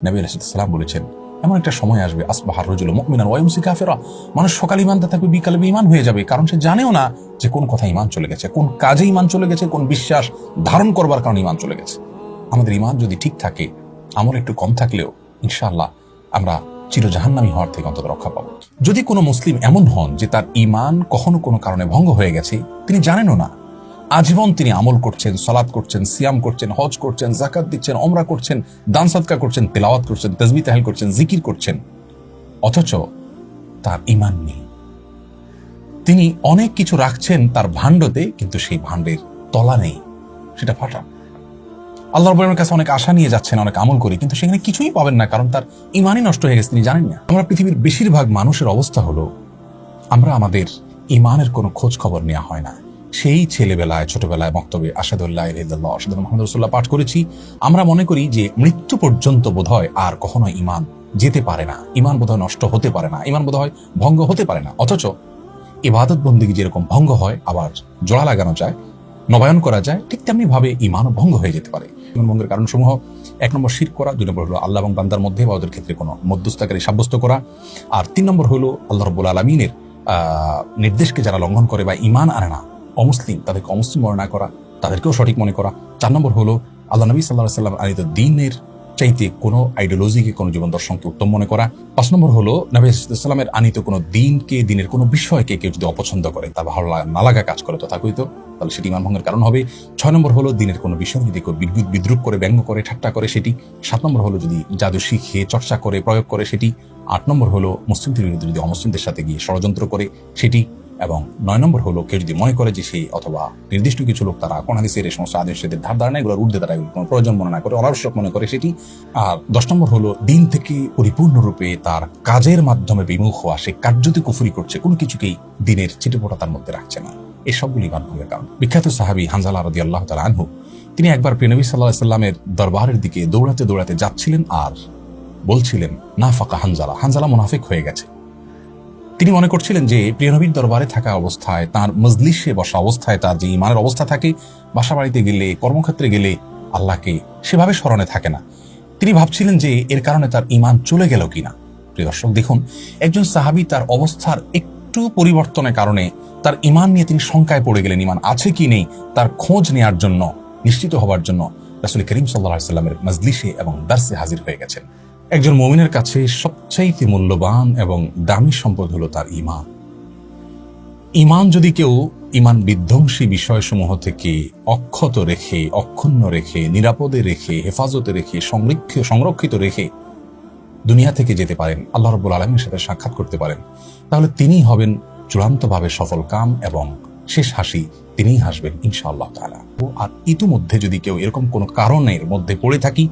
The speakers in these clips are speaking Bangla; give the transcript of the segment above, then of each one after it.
নবী আলাইহিস সালাম বলেছেন, এমন একটা সময় আসবে আসবাহার রাজুলু মুমিনান ওয়া ইউমসি কাফিরা, মানুষ সকালে ঈমানদার থাকবে, বিকালে বেঈমান হয়ে যাবে, কারণ সে জানেও না যে কোন কথা ঈমান চলে গেছে, কোন কাজে ঈমান চলে গেছে, কোন বিশ্বাস ধারণ করবার কারণে ঈমান চলে গেছে। আমাদের ঈমান যদি ঠিক থাকে, আমল একটু কম থাকলেও ইনশাআল্লাহ আমরা চির জাহান্নামী হওয়ার থেকে অন্তত রক্ষা পাবো। যদি কোনো মুসলিম এমন হন যে তার ঈমান কখনো কোনো কারণে ভঙ্গ হয়ে গেছে, তিনি জানেনও না, আজীবন তিনি আমল করছেন, সালাত করছেন, সিয়াম করছেন, হজ করছেন, যাকাত দিচ্ছেন, ওমরা করছেন, দান সাদকা করছেন, তেলাওয়াত করছেন, তাসবিহ তাহলিল করছেন, জিকির করছেন, অথচ তার ঈমান নেই। তিনি অনেক কিছু রাখছেন তার ভাণ্ডতে, কিন্তু সেই ভাণ্ডের তলা নেই, সেটা ফাটা। আল্লাহ রাব্বুল কাছে অনেক আশা নিয়ে যাচ্ছেন, অনেক আমল করি, কিন্তু সেখানে কিছুই পাবেন না, কারণ তার ঈমানই নষ্ট হয়ে গেছে, তিনি জানেন না। আমরা পৃথিবীর বেশিরভাগ মানুষের অবস্থা হলো, আমরা আমাদের ঈমানের কোনো খোঁজ খবর নেওয়া হয় না। সেই ছেলেবেলায়, ছোটবেলায় মক্তবে আশহাদু আল্লা ইলাহা ইল্লাল্লাহ, আশহাদু আন্না মুহাম্মাদুর রাসূলুল্লাহ পাঠ করেছি, আমরা মনে করি যে মৃত্যু পর্যন্ত বোধহয় আর কখনো ঈমান যেতে পারে না, ঈমান বোধহয় নষ্ট হতে পারে না, ঈমান বোধহয় ভঙ্গ হতে পারে না। অথচ ইবাদত বন্দেগী যেরকম ভঙ্গ হয়, আবার জোড়া লাগানো যায়, নবায়ন করা যায়, ঠিক তেমনি ভাবে ঈমানও ভঙ্গ হয়ে যেতে পারে। ঈমান ভঙ্গের কারণসমূহ: 1 নম্বর শিরক করা, 2 নম্বর হলো আল্লাহ এবং বান্দার মধ্যে বা ওদের ক্ষেত্রে কোনো মধ্যস্থতাকারী সাব্যস্ত করা, আর 3 নম্বর হলো আল্লাহ রাব্বুল আলামিনের নির্দেশকে যারা লঙ্ঘন করে বা ঈমান আনে না, অমুসলিম, তাদেরকে অমুসলিম মনে না করা, তাদেরকেও সঠিক মনে করা। 4 নম্বর হলো আল্লাহ নবী সাল্লাল্লাহু আলাইহি ওয়াসাল্লাম আনিত দ্বীনের চাইতে কোনো আইডিওলজিকে, কোনো জীবন দর্শনকে উত্তম মনে করা। 5 নম্বর হলো নবী সাল্লাল্লাহু আলাইহি ওয়াসাল্লামের আনিত কোনো দ্বীনকে, দ্বীনের কোনো বিষয়কে কেউ যদি অপছন্দ করে, তার ভালো না লাগা কাজ করে তথাকথিত, তাহলে সেটি ঈমান ভঙ্গের কারণ হবে। 6 নম্বর হলো দ্বীনের কোনো বিষয় যদি কেউ বিদ্রুপ করে, ব্যঙ্গ করে, ঠাট্টা করে সেটি। 7 নম্বর হলো যদি জাদু শিখে, চর্চা করে, প্রয়োগ করে সেটি। 8 নম্বর হলো মুসলিমদের বিরুদ্ধে যদি অমুসলিমদের সাথে গিয়ে ষড়যন্ত্র করে সেটি। এবং 9 নম্বর হলো কেউ যদি মনে করে যে সেই অথবা নির্দিষ্ট কিছু লোক তারা কোন হাদিসের এই সমস্ত আদেশের ধার ধারণা এগুলোর ঊর্ধ্বে তারা কোনো প্রয়োজন মনে না করে, অনাবশ্যক মনে করে সেটি। আর 10 নম্বর হলো দিন থেকে পরিপূর্ণরূপে তার কাজের মাধ্যমে বিমুখ হওয়া, সে কার্যতে কুফরি করছে, কোনো কিছুকেই দিনের ছিটেফোঁটা তার মধ্যে রাখছে না। এই সবগুলি ঈমান ভঙ্গের কারণ। বিখ্যাত সাহাবী হানজালা রাদিয়াল্লাহু তাআলা আনহু, তিনি একবার প্রিয় নবী সাল্লাল্লাহু আলাইহি ওয়াসাল্লামের দরবারের দিকে দৌড়াতে দৌড়াতে যাচ্ছিলেন আর বলছিলেন, নাফাকা হানজালা, হানজালা মুনাফিক হয়ে গেছে। তিনি মনে করছিলেন যে প্রিয় নবীর দরবারে থাকা অবস্থায়, তার মজলিসে বসা অবস্থায় তার যে ঈমানের অবস্থা থাকে, বাসা বাড়িতে গেলে, কর্মক্ষেত্রে গেলে আল্লাহকে সেভাবে স্মরণে থাকে না। তিনি ভাবছিলেন যে এর কারণে তার ঈমান চলে গেল কিনা। প্রিয় দর্শক দেখুন, একজন সাহাবী তার অবস্থার একটু পরিবর্তনের কারণে তার ঈমান নিয়ে তিনি শঙ্কায় পড়ে গেলেন, ঈমান আছে কি নেই তার খোঁজ নেওয়ার জন্য, নিশ্চিত হওয়ার জন্য রাসূল করিম সাল্লাল্লাহু আলাইহি ওয়াসাল্লামের মজলিসে এবং দারসে হাজির হয়ে গেছেন। একজন মুমিনের কাছে সবচাইতে মূল্যবান এবং দামি সম্পদ হলো তার ঈমান। ঈমান যদি কেউ ঈমান বিধ্বংসী বিষয়সমূহ থেকে অক্ষত রেখে, অক্ষুণ্ণ রেখে, নিরাপদে রেখে, হেফাজতে রেখে, সংরক্ষিত রেখে দুনিয়া থেকে যেতে পারেন, আল্লাহ রাব্বুল আলামিনের সাথে সাক্ষাৎ করতে পারেন, তাহলে তিনিই হবেন চূড়ান্তভাবে সফল কাম এবং শেষ হাসি তিনিই হাসবেন ইনশাআল্লাহ তাআলা। আর ইতিমধ্যে যদি কেউ এরকম কোনো কারণের মধ্যে পড়ে থাকি,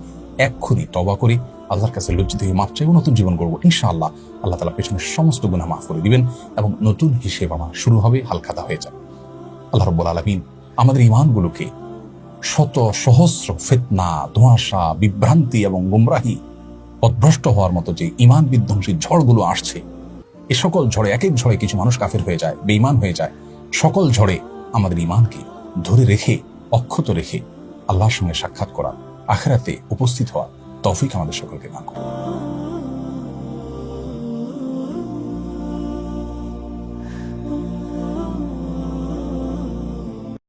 এক্ষুনি তওবা করি, আল্লাহর কাছে লজ্জিত হয়ে মাপ চাইব, নতুন জীবন করবো ইনশাআল্লাহ। আল্লাহ তাআলা পেছনের সমস্ত গুনাহ মাফ করে দিবেন এবং নতুন হিসেব আমার শুরু হবে, হালখাতা হয়ে যাবে। আল্লাহ রাব্বুল আলামিন আমাদের ঈমানগুলোকে শত সহস্র ফিতনা, ধোঁয়াশা, বিভ্রান্তি এবং গুমরাহি, পথভ্রষ্ট হওয়ার মতো যে ঈমান বিধ্বংসী ঝড়গুলো আসছে, এ সকল ঝড়ে, এক এক ঝড়ে কিছু মানুষ কাফের হয়ে যায়, বেঈমান হয়ে যায়, সকল ঝড়ে আমাদের ঈমানকে ধরে রেখে, অক্ষত রেখে আল্লাহর সঙ্গে সাক্ষাৎ করা, আখিরাতে উপস্থিত হওয়া তৌফিক আমাদের সকলকে দান করুন।